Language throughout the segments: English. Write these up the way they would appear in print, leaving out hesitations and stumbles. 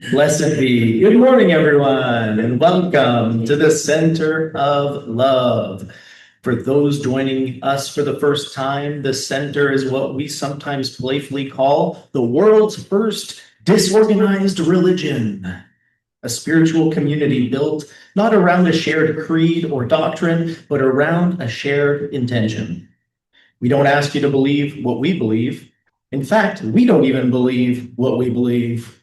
Blessed be. Good morning, everyone, and welcome to the Center of Love. For those joining us for the first time, the Center is what we sometimes playfully call the world's first disorganized religion, a spiritual community built not around a shared creed or doctrine, but around a shared intention. We don't ask you to believe what we believe. In fact, we don't even believe what we believe.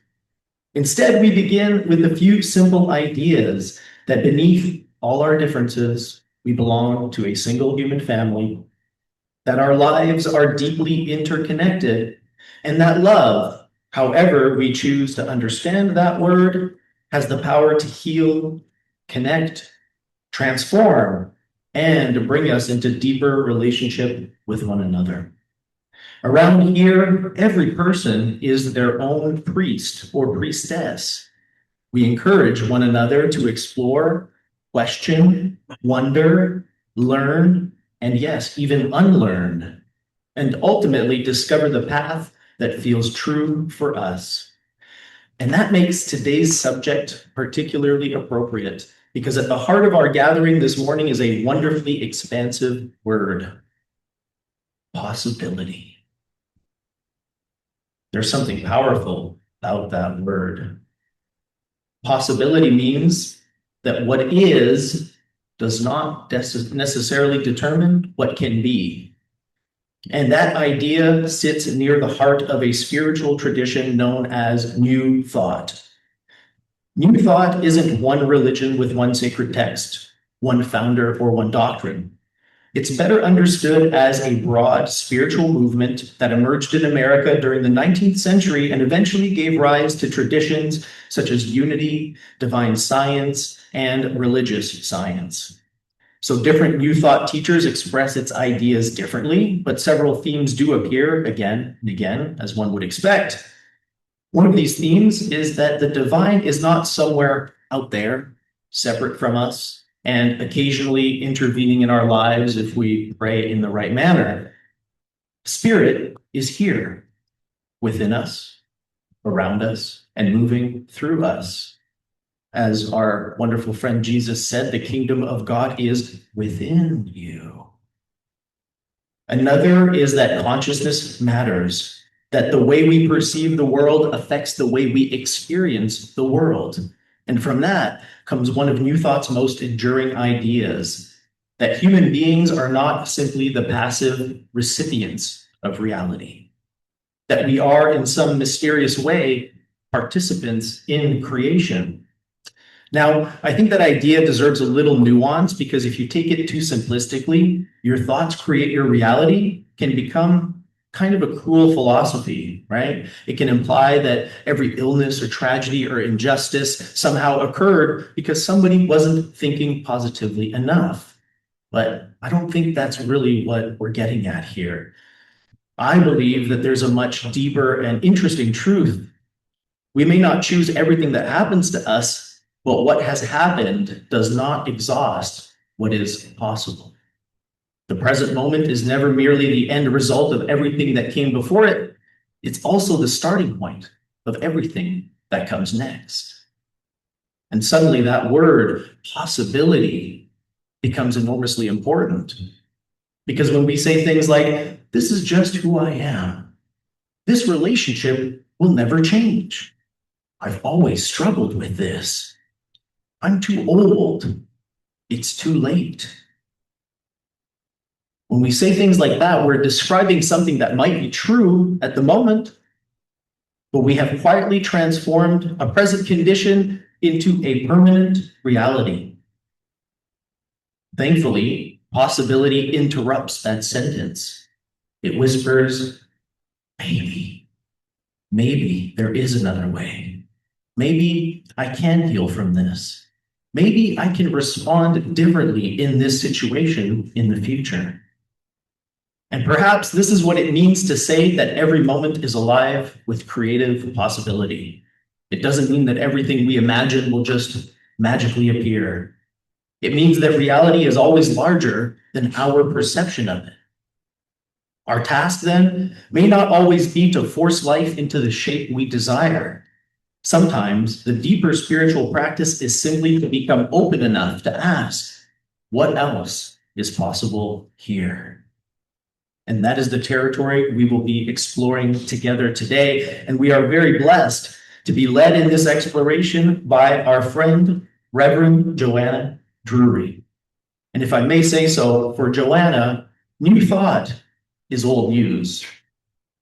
Instead, we begin with a few simple ideas that beneath all our differences, we belong to a single human family, that our lives are deeply interconnected, and that love, however we choose to understand that word, has the power to heal, connect, transform, and bring us into deeper relationship with one another. Around here, every person is their own priest or priestess. We encourage one another to explore, question, wonder, learn, and yes, even unlearn, and ultimately discover the path that feels true for us. And that makes today's subject particularly appropriate because at the heart of our gathering this morning is a wonderfully expansive word, possibility. There's something powerful about that word. Possibility means that what is does not necessarily determine what can be. And that idea sits near the heart of a spiritual tradition known as New Thought. New Thought isn't one religion with one sacred text, one founder, or one doctrine. It's better understood as a broad spiritual movement that emerged in America during the 19th century and eventually gave rise to traditions such as unity, divine science, and religious science. So different New Thought teachers express its ideas differently, but several themes do appear again and again, as one would expect. One of these themes is that the divine is not somewhere out there, separate from us, and occasionally intervening in our lives if we pray in the right manner. Spirit is here, within us, around us, and moving through us. As our wonderful friend Jesus said, the kingdom of God is within you. Another is that consciousness matters, that the way we perceive the world affects the way we experience the world. And from that comes one of New Thought's most enduring ideas, that human beings are not simply the passive recipients of reality, that we are in some mysterious way participants in creation. Now, I think that idea deserves a little nuance because if you take it too simplistically, your thoughts create your reality can become kind of a cruel philosophy, right? It can imply that every illness or tragedy or injustice somehow occurred because somebody wasn't thinking positively enough. But I don't think that's really what we're getting at here. I believe that there's a much deeper and interesting truth. We may not choose everything that happens to us, but what has happened does not exhaust what is possible. The present moment is never merely the end result of everything that came before it. It's also the starting point of everything that comes next. And suddenly that word, possibility, becomes enormously important. Because when we say things like, this is just who I am, this relationship will never change. I've always struggled with this. I'm too old. It's too late. When we say things like that, we're describing something that might be true at the moment, but we have quietly transformed a present condition into a permanent reality. Thankfully, possibility interrupts that sentence. It whispers, maybe there is another way. Maybe I can heal from this. Maybe I can respond differently in this situation in the future. And perhaps this is what it means to say that every moment is alive with creative possibility. It doesn't mean that everything we imagine will just magically appear. It means that reality is always larger than our perception of it. Our task then may not always be to force life into the shape we desire, Sometimes the deeper spiritual practice is simply to become open enough to ask, what else is possible here? And that is the territory we will be exploring together today. And we are very blessed to be led in this exploration by our friend, Reverend Joanna Drury. And if I may say so, for Joanna, New Thought is old news.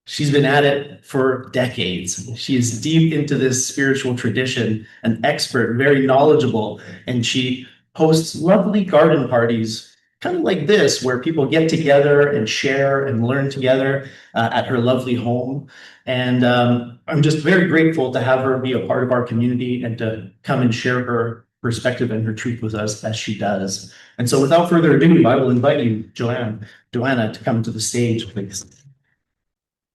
She's been at it for decades. She is deep into this spiritual tradition, an expert, very knowledgeable, and she hosts lovely garden parties, kind of like this, where people get together and share and learn together at her lovely home. And I'm just very grateful to have her be a part of our community and to come and share her perspective and her truth with us as she does. And so without further ado, I will invite you, Joanna, to come to the stage, please.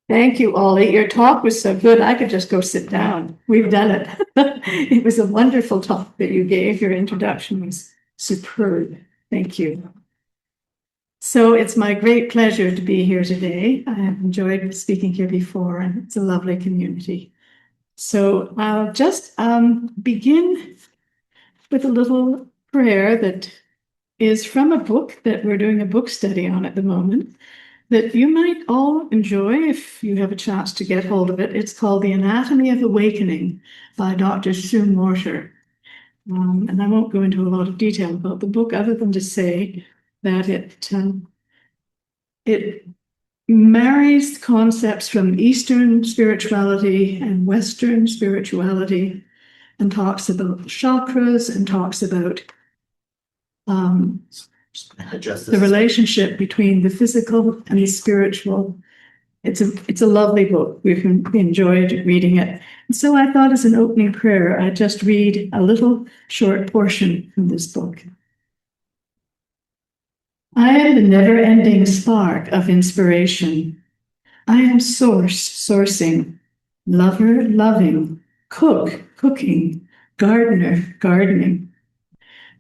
Thank you, Ollie. Your talk was so good, I could just go sit down. We've done it. It was a wonderful talk that you gave. Your introduction was superb. Thank you. So it's my great pleasure to be here today. I have enjoyed speaking here before, and it's a lovely community. So I'll just begin with a little prayer that is from a book that we're doing a book study on at the moment, that you might all enjoy if you have a chance to get hold of it. It's called The Anatomy of Awakening by Dr. Sue Morter. And I won't go into a lot of detail about the book other than to say that it marries concepts from Eastern spirituality and Western spirituality and talks about chakras and talks about the relationship between the physical and the spiritual. It's a lovely book. We've enjoyed reading it. And so I thought as an opening prayer, I'd just read a little short portion from this book. I am the never-ending spark of inspiration. I am source, sourcing, lover, loving, cook, cooking, gardener, gardening.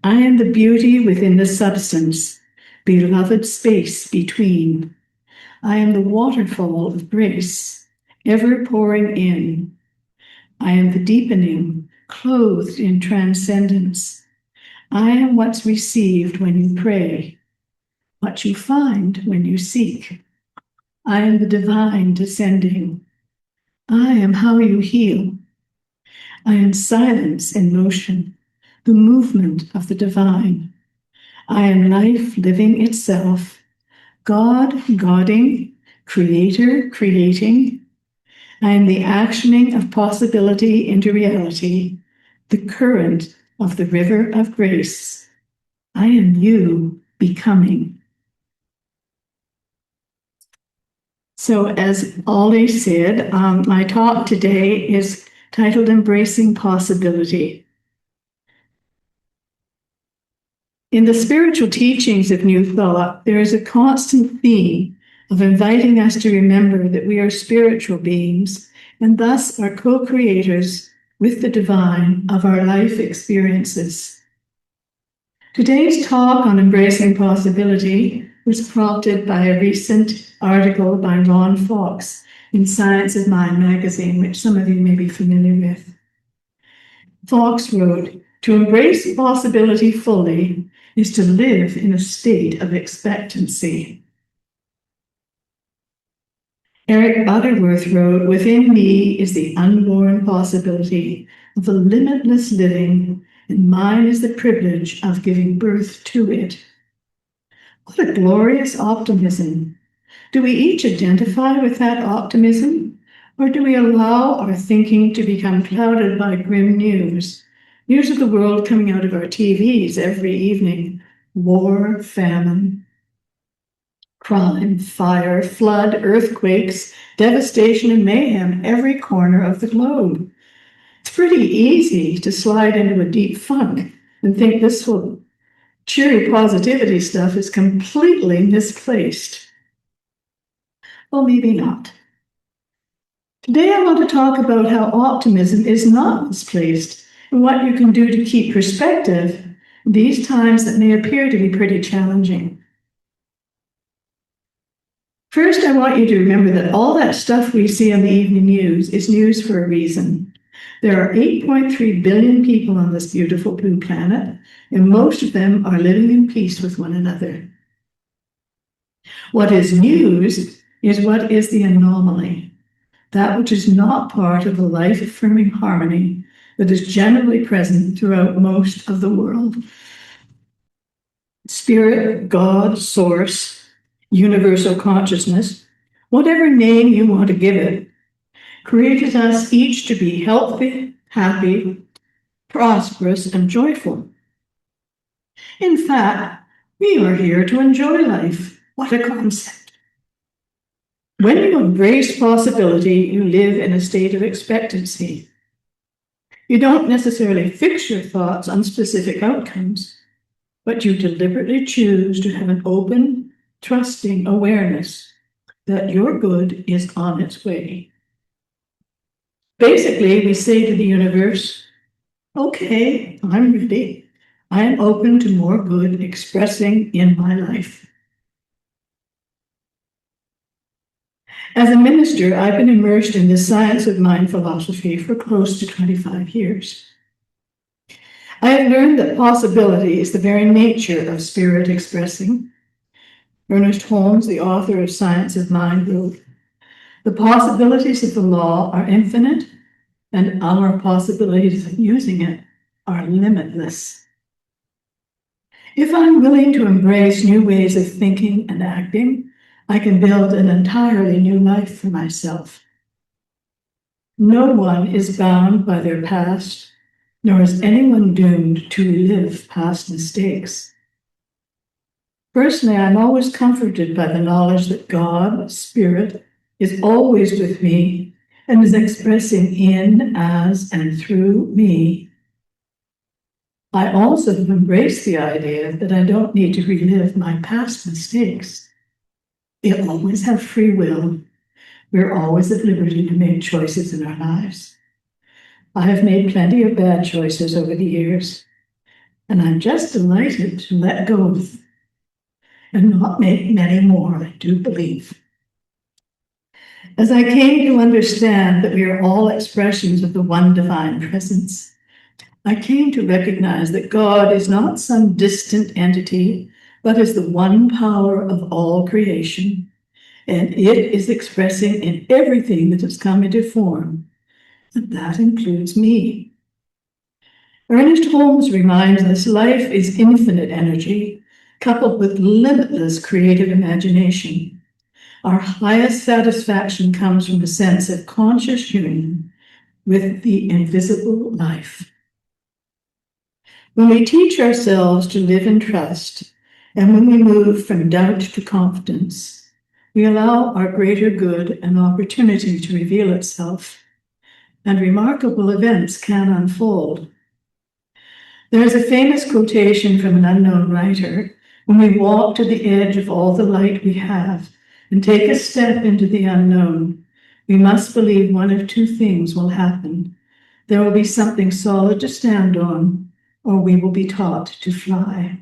I am the beauty within the substance, beloved space between. I am the waterfall of grace, ever pouring in. I am the deepening, clothed in transcendence. I am what's received when you pray, what you find when you seek. I am the divine descending. I am how you heal. I am silence in motion, the movement of the divine. I am life living itself, God godding, creator creating. I am the actioning of possibility into reality, the current of the river of grace. I am you becoming. So as Ollie said, my talk today is titled Embracing Possibility. In the spiritual teachings of New Thought, there is a constant theme of inviting us to remember that we are spiritual beings and thus are co-creators with the divine of our life experiences. Today's talk on embracing possibility was prompted by a recent article by Ron Fox in Science of Mind magazine, which some of you may be familiar with. Fox wrote, "To embrace possibility fully is to live in a state of expectancy." Eric Butterworth wrote, "Within me is the unborn possibility of a limitless living, and mine is the privilege of giving birth to it." What a glorious optimism. Do we each identify with that optimism? Or do we allow our thinking to become clouded by grim news? News of the world coming out of our TVs every evening. War, famine, crime, fire, flood, earthquakes, devastation, and mayhem every corner of the globe. It's pretty easy to slide into a deep funk and think this whole cheery positivity stuff is completely misplaced. Well, maybe not. Today I want to talk about how optimism is not misplaced and what you can do to keep perspective in these times that may appear to be pretty challenging. First, I want you to remember that all that stuff we see on the evening news is news for a reason. There are 8.3 billion people on this beautiful blue planet, and most of them are living in peace with one another. What is news is what is the anomaly, that which is not part of the life-affirming harmony that is generally present throughout most of the world. Spirit, God, Source, universal consciousness, whatever name you want to give it, created us each to be healthy, happy, prosperous, and joyful. In fact, we are here to enjoy life. What a concept. When you embrace possibility, you live in a state of expectancy. You don't necessarily fix your thoughts on specific outcomes, but you deliberately choose to have an open, trusting awareness that your good is on its way. Basically, we say to the universe, okay, I'm ready. I am open to more good expressing in my life. As a minister, I've been immersed in the science of mind philosophy for close to 25 years. I have learned that possibility is the very nature of spirit expressing. Ernest Holmes, the author of Science of Mind, wrote, "The possibilities of the law are infinite, and our possibilities of using it are limitless." If I'm willing to embrace new ways of thinking and acting, I can build an entirely new life for myself. No one is bound by their past, nor is anyone doomed to relive past mistakes. Personally, I'm always comforted by the knowledge that God, Spirit, is always with me and is expressing in, as, and through me. I also have embraced the idea that I don't need to relive my past mistakes. We always have free will. We're always at liberty to make choices in our lives. I have made plenty of bad choices over the years, and I'm just delighted to let go of and not make many more, I do believe. As I came to understand that we are all expressions of the one divine presence, I came to recognize that God is not some distant entity, but is the one power of all creation, and it is expressing in everything that has come into form, and that includes me. Ernest Holmes reminds us life is infinite energy, coupled with limitless creative imagination. Our highest satisfaction comes from a sense of conscious union with the invisible life. When we teach ourselves to live in trust, and when we move from doubt to confidence, we allow our greater good an opportunity to reveal itself, and remarkable events can unfold. There is a famous quotation from an unknown writer: "When we walk to the edge of all the light we have and take a step into the unknown, we must believe one of two things will happen. There will be something solid to stand on, or we will be taught to fly."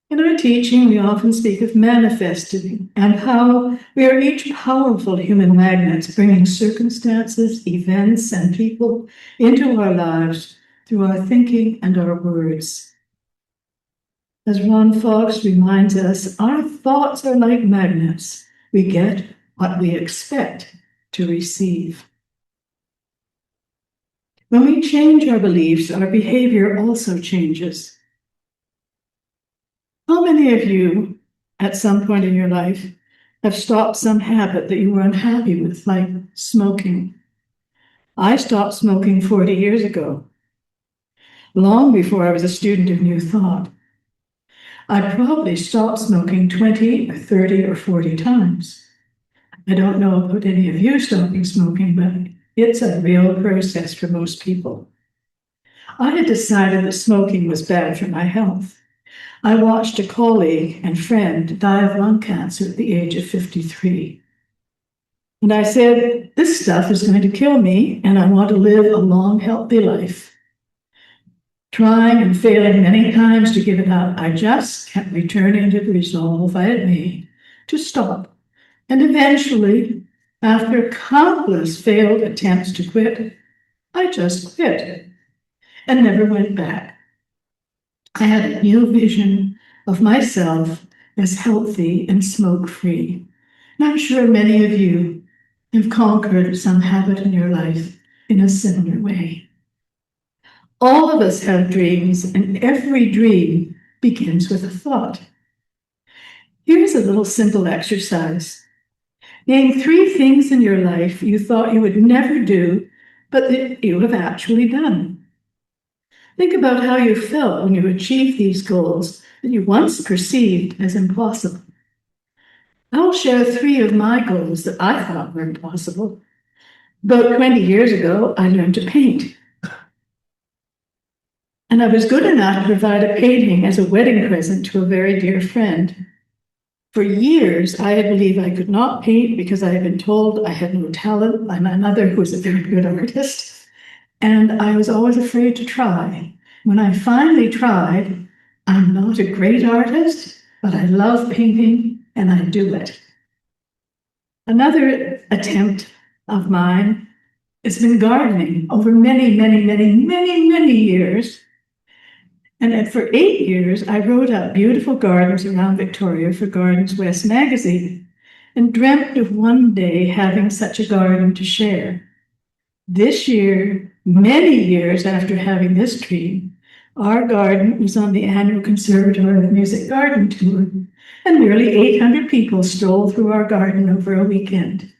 In our teaching, we often speak of manifesting and how we are each powerful human magnets, bringing circumstances, events, and people into our lives through our thinking and our words. As Ron Fox reminds us, our thoughts are like magnets. We get what we expect to receive. When we change our beliefs, our behavior also changes. How many of you, at some point in your life, have stopped some habit that you were unhappy with, like smoking? I stopped smoking 40 years ago, long before I was a student of New Thought. I probably stopped smoking 20 or 30 or 40 times. I don't know about any of you stopping smoking, but it's a real process for most people. I had decided that smoking was bad for my health. I watched a colleague and friend die of lung cancer at the age of 53. And I said, this stuff is going to kill me, and I want to live a long, healthy life. Trying and failing many times to give it up, I just kept returning to the resolve I had made to stop. And eventually, After countless failed attempts to quit, I just quit and never went back. I had a new vision of myself as healthy and smoke-free. And I'm sure many of you have conquered some habit in your life in a similar way. All of us have dreams, and every dream begins with a thought. Here's a little simple exercise. Name 3 things in your life you thought you would never do, but that you have actually done. Think about how you felt when you achieved these goals that you once perceived as impossible. I'll share 3 of my goals that I thought were impossible. About 20 years ago, I learned to paint. And I was good enough to provide a painting as a wedding present to a very dear friend. For years, I had believed I could not paint because I had been told I had no talent by my mother, who was a very good artist. And I was always afraid to try. When I finally tried, I'm not a great artist, but I love painting and I do it. Another attempt of mine has been gardening over many years. And for 8 years, I wrote up beautiful gardens around Victoria for Gardens West magazine and dreamt of one day having such a garden to share. This year, many years after having this dream, our garden was on the annual Conservatoire of Music Garden Tour, and nearly 800 people strolled through our garden over a weekend.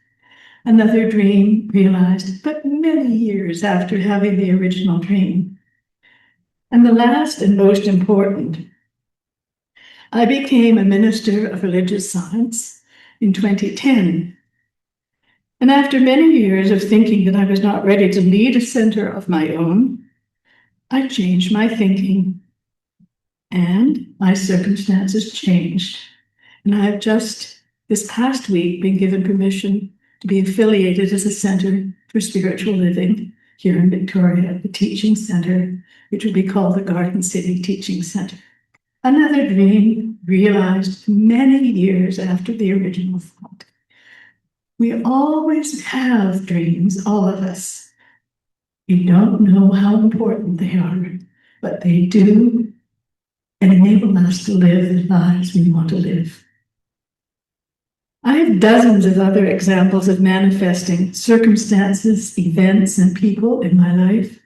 Another dream realized, but many years after having the original dream. And the last and most important, I became a minister of religious science in 2010. And after many years of thinking that I was not ready to lead a center of my own, I changed my thinking and my circumstances changed. And I have just this past week been given permission to be affiliated as a Center for Spiritual Living here in Victoria, the Teaching Center, which will be called the Garden City Teaching Center. Another dream realized many years after the original thought. We always have dreams, all of us. We don't know how important they are, but they do enable us to live the lives we want to live. I have dozens of other examples of manifesting circumstances, events, and people in my life.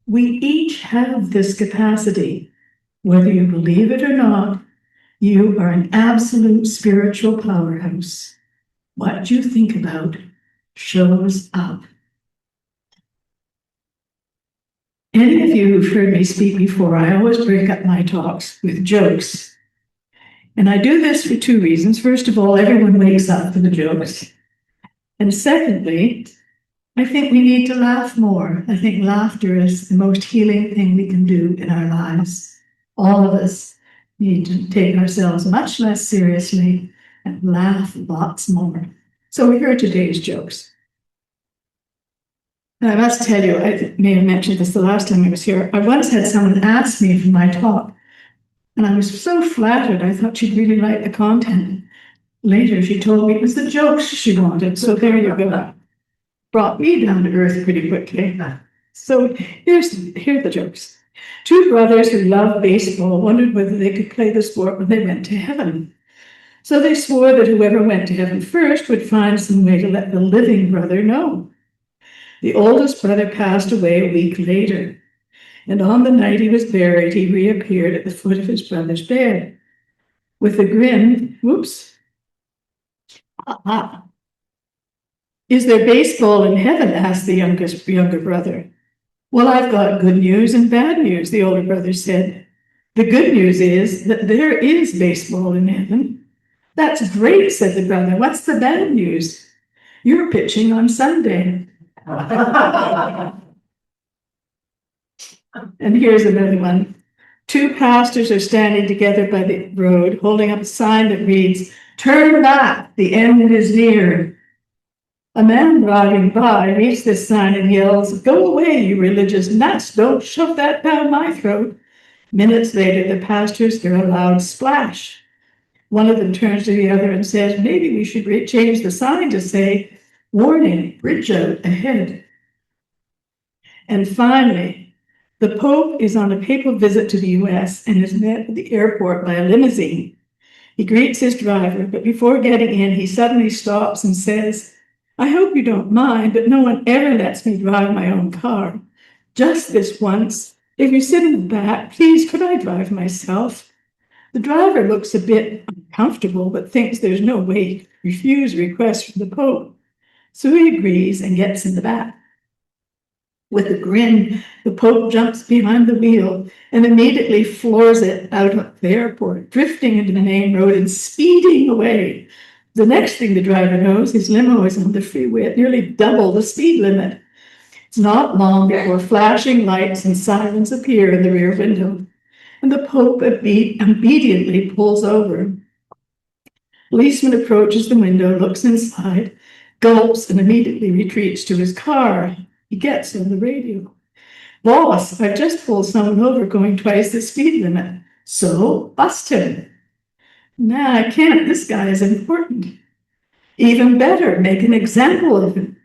We each have this capacity. Whether you believe it or not, you are an absolute spiritual powerhouse. What you think about shows up. Any of you who've heard me speak before, I always break up my talks with jokes. And I do this for 2 reasons. First of all, everyone wakes up for the jokes. And secondly, I think we need to laugh more. I think laughter is the most healing thing we can do in our lives. All of us need to take ourselves much less seriously and laugh lots more. So we heard today's jokes. And I must tell you, I may have mentioned this the last time I was here. I once had someone ask me for my talk, and I was so flattered. I thought she'd really like the content. Later, she told me it was the jokes she wanted. So there you go. Brought me down to earth pretty quickly. So here are the jokes. 2 brothers who loved baseball wondered whether they could play the sport when they went to heaven. So they swore that whoever went to heaven first would find some way to let the living brother know. The oldest brother passed away a week later, and on the night he was buried, he reappeared at the foot of his brother's bed. With a grin, whoops. Ah. Is there baseball in heaven? Asked the younger brother. Well, I've got good news and bad news, the older brother said. The good news is that there is baseball in heaven. That's great, said the brother. What's the bad news? You're pitching on Sunday. And here's another one. 2 pastors are standing together by the road, holding up a sign that reads, "Turn back, the end is near." A man driving by reads this sign and yells, "Go away, you religious nuts, don't shove that down my throat." Minutes later, the pastors hear a loud splash. One of them turns to the other and says, maybe we should change the sign to say, warning, bridge out ahead. And finally, the Pope is on a papal visit to the US and is met at the airport by a limousine. He greets his driver, but before getting in, he suddenly stops and says, I hope you don't mind, but no one ever lets me drive my own car. Just this once. If you sit in the back, please, could I drive myself? The driver looks a bit uncomfortable, but thinks there's no way he could refuse a request from the Pope. So he agrees and gets in the back. With a grin, the Pope jumps behind the wheel and immediately floors it out of the airport, drifting into the main road and speeding away. The next thing the driver knows, his limo is on the freeway at nearly double the speed limit. It's not long before flashing lights and sirens appear in the rear window, and the Pope obediently pulls over. Policeman approaches the window, looks inside, gulps, and immediately retreats to his car. He gets on the radio. Boss, I've just pulled someone over going twice the speed limit. So, bust him. Nah, I can't. This guy is important. Even better, make an example of him.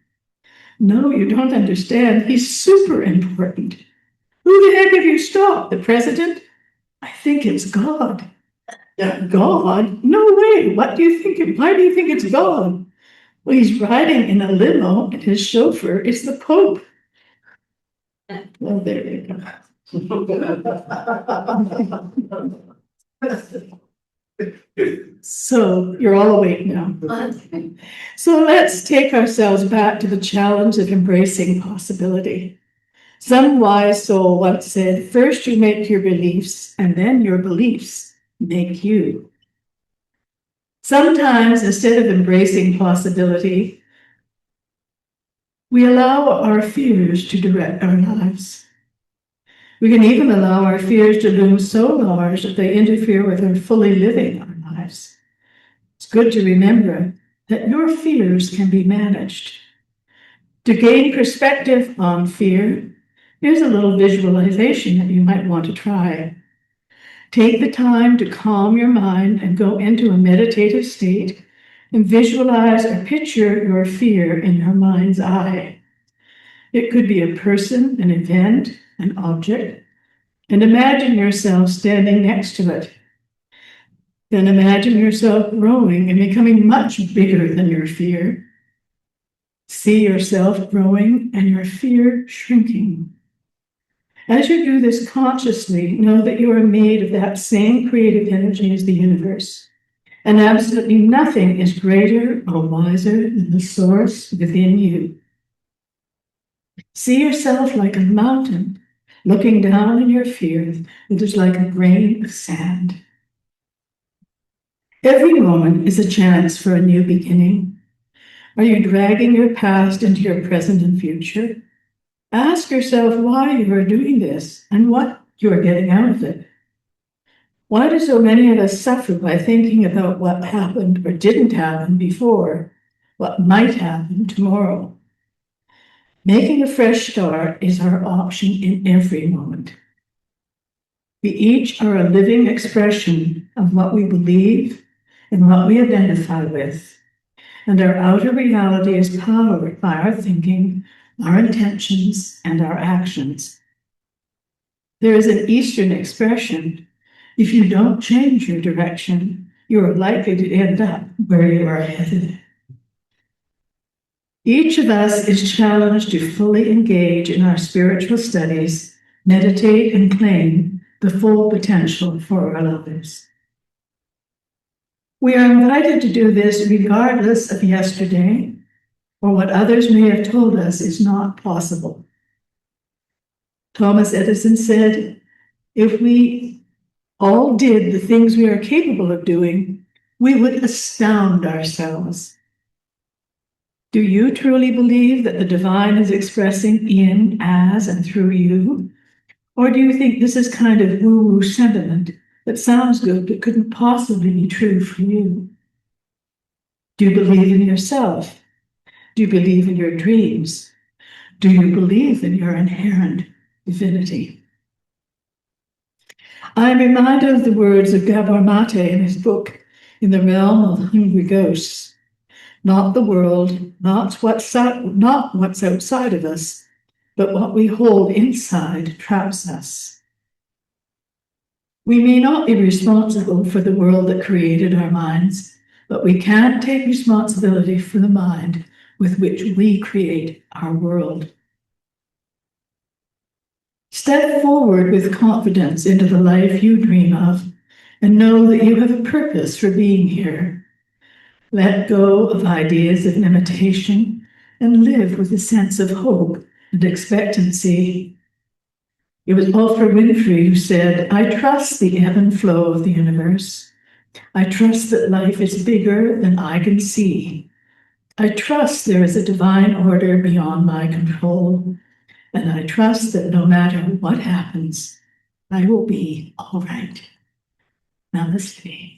No, you don't understand. He's super important. Who the heck have you stopped? The president? I think it's God. God? No way. What do you think? Why do you think it's God? Well, he's riding in a limo and his chauffeur is the Pope. Well, there you go. So you're all awake now. So let's take ourselves back to the challenge of embracing possibility. Some wise soul once said, first you make your beliefs, and then your beliefs make you. Sometimes, instead of embracing possibility, we allow our fears to direct our lives. We can even allow our fears to loom so large that they interfere with our fully living our lives. It's good to remember that your fears can be managed. To gain perspective on fear, here's a little visualization that you might want to try. Take the time to calm your mind and go into a meditative state and visualize or picture your fear in your mind's eye. It could be a person, an event, an object, and imagine yourself standing next to it. Then imagine yourself growing and becoming much bigger than your fear. See yourself growing and your fear shrinking. As you do this consciously, know that you are made of that same creative energy as the universe, and absolutely nothing is greater or wiser than the source within you. See yourself like a mountain, looking down on your fear that is like a grain of sand. Every moment is a chance for a new beginning. Are you dragging your past into your present and future? Ask yourself why you are doing this and what you are getting out of it. Why do so many of us suffer by thinking about what happened or didn't happen before, what might happen tomorrow? Making a fresh start is our option in every moment. We each are a living expression of what we believe and what we identify with, and our outer reality is powered by our thinking, our intentions, and our actions. There is an Eastern expression: if you don't change your direction, you are likely to end up where you are headed. Each of us is challenged to fully engage in our spiritual studies, meditate, and claim the full potential for our lives. We are invited to do this regardless of yesterday or what others may have told us is not possible. Thomas Edison said, if we all did the things we are capable of doing, we would astound ourselves. Do you truly believe that the divine is expressing in, as, and through you? Or do you think this is kind of woo-woo sentiment that sounds good but couldn't possibly be true for you? Do you believe in yourself? Do you believe in your dreams? Do you believe in your inherent divinity? I am reminded of the words of Gabor Mate in his book, in the realm of hungry ghosts. Not the world, not what's outside of us, but what we hold inside traps us. We may not be responsible for the world that created our minds, but we can take responsibility for the mind with which we create our world. Step forward with confidence into the life you dream of and know that you have a purpose for being here. Let go of ideas of limitation and live with a sense of hope and expectancy. It was Oprah Winfrey who said, "I trust the ebb and flow of the universe. I trust that life is bigger than I can see. I trust there is a divine order beyond my control. And I trust that no matter what happens, I will be all right." Namaste.